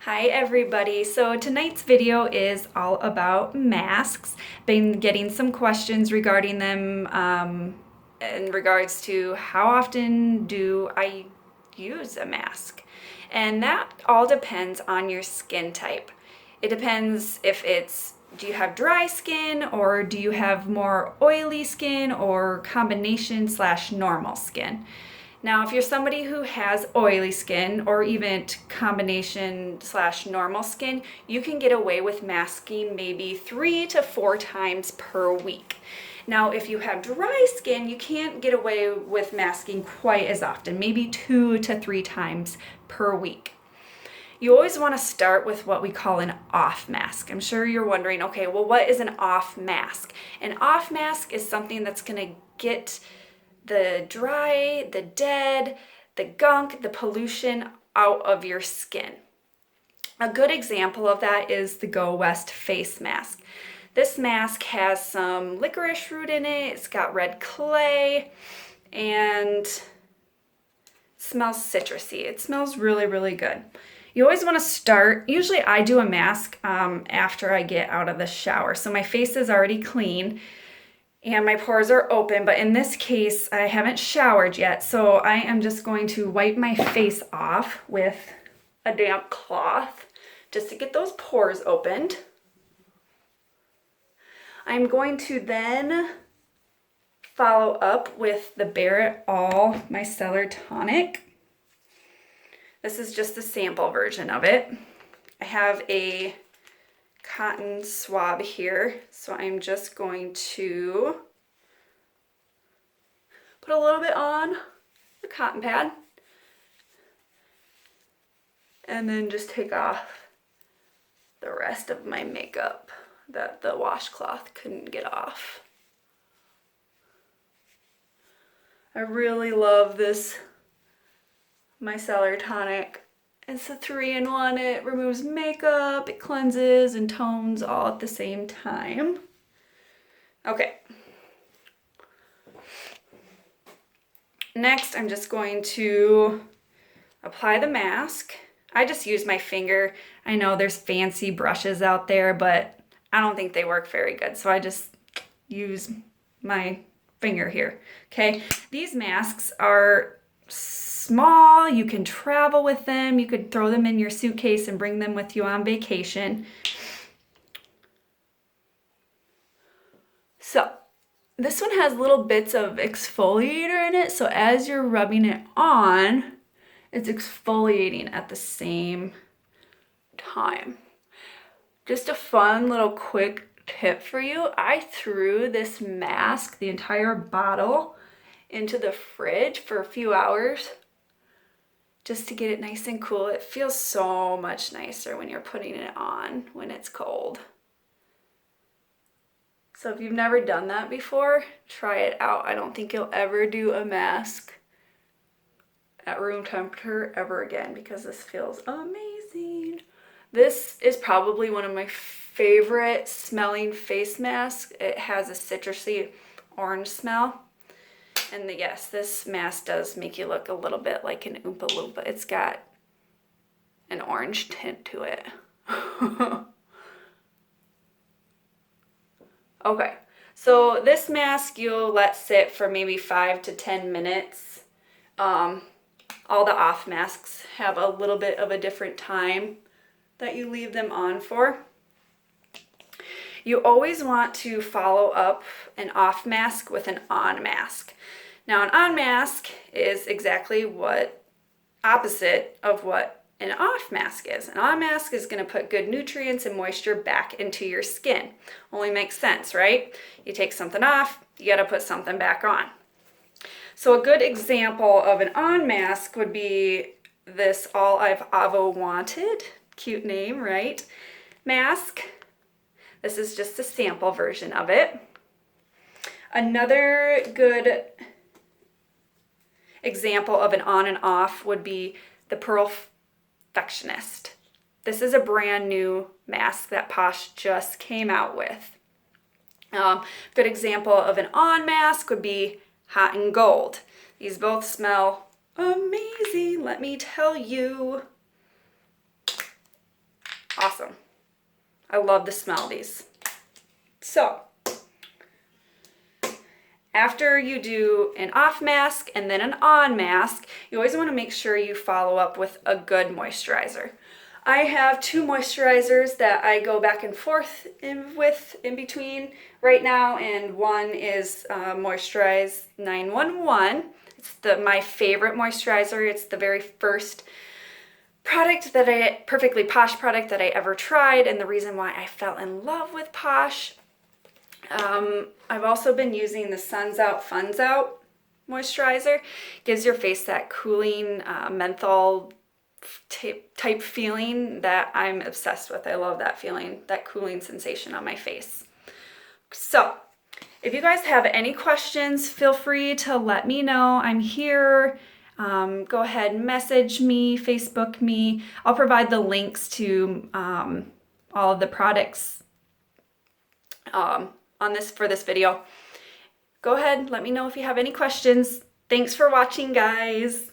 Hi everybody. So tonight's video is all about masks. Been getting some questions regarding them in regards to how often do I use a mask? And that all depends on your skin type. It depends if do you have dry skin or do you have more oily skin or combination / normal skin? Now, if you're somebody who has oily skin or even combination / normal skin, you can get away with masking maybe 3 to 4 times per week. Now, if you have dry skin, you can't get away with masking quite as often, maybe 2 to 3 times per week. You always want to start with what we call an off mask. I'm sure you're wondering, okay, well, what is an off mask? An off mask is something that's going to get the dry, the dead, the gunk, the pollution out of your skin. A good example of that is the Go West face mask. This mask has some licorice root in it, it's got red clay, and smells citrusy. It smells really, really good. You always want to start, usually I do a mask after I get out of the shower. So my face is already clean and my pores are open, but in this case, I haven't showered yet. So I am just going to wipe my face off with a damp cloth just to get those pores opened. I'm going to then follow up with the Bare It All Micellar Tonic. This is just a sample version of it. I have a cotton swab here, so I'm just going to put a little bit on the cotton pad and then just take off the rest of my makeup that the washcloth couldn't get off. I really love this micellar tonic. It's a 3-in-1. It removes makeup, it cleanses and tones all at the same time. Okay. Next, I'm just going to apply the mask. I just use my finger. I know there's fancy brushes out there, but I don't think they work very good. So I just use my finger here. Okay. These masks are small, you can travel with them, you could throw them in your suitcase and bring them with you on vacation. So this one has little bits of exfoliator in it, so as you're rubbing it on, it's exfoliating at the same time. Just a fun little quick tip for you. I threw this mask, the entire bottle, into the fridge for a few hours just to get it nice and cool. It feels so much nicer when you're putting it on when it's cold. So if you've never done that before, try it out. I don't think you'll ever do a mask at room temperature ever again because this feels amazing. This is probably one of my favorite smelling face masks. It has a citrusy orange smell. And yes, this mask does make you look a little bit like an Oompa Loompa. It's got an orange tint to it. Okay, so this mask you'll let sit for maybe 5 to 10 minutes. All the off masks have a little bit of a different time that you leave them on for. You always want to follow up an off mask with an on mask. Now, an on mask is exactly what opposite of what an off mask is. An on mask is going to put good nutrients and moisture back into your skin. Only makes sense, right? You take something off, you got to put something back on. So a good example of an on mask would be this All I've Avo Wanted, cute name, right? Mask. This is just a sample version of it. Another good example of an on and off would be the Perfectionist. This is a brand new mask that Posh just came out with. Good example of an on mask would be Hot and Gold. These both smell amazing, let me tell you. Awesome. I love the smell of these. So, after you do an off mask and then an on mask, you always want to make sure you follow up with a good moisturizer. I have 2 moisturizers that I go back and forth in between right now, and one is Moisturize 911. It's my favorite moisturizer. It's the very first Perfectly Posh product that I ever tried, and the reason why I fell in love with Posh. I've also been using the Suns Out, Fun's Out moisturizer. Gives your face that cooling menthol type feeling that I'm obsessed with. I love that feeling, that cooling sensation on my face. So, if you guys have any questions, feel free to let me know. I'm here. Go ahead and message me, Facebook me. I'll provide the links to all of the products for this video. Go ahead, let me know if you have any questions. Thanks for watching, guys.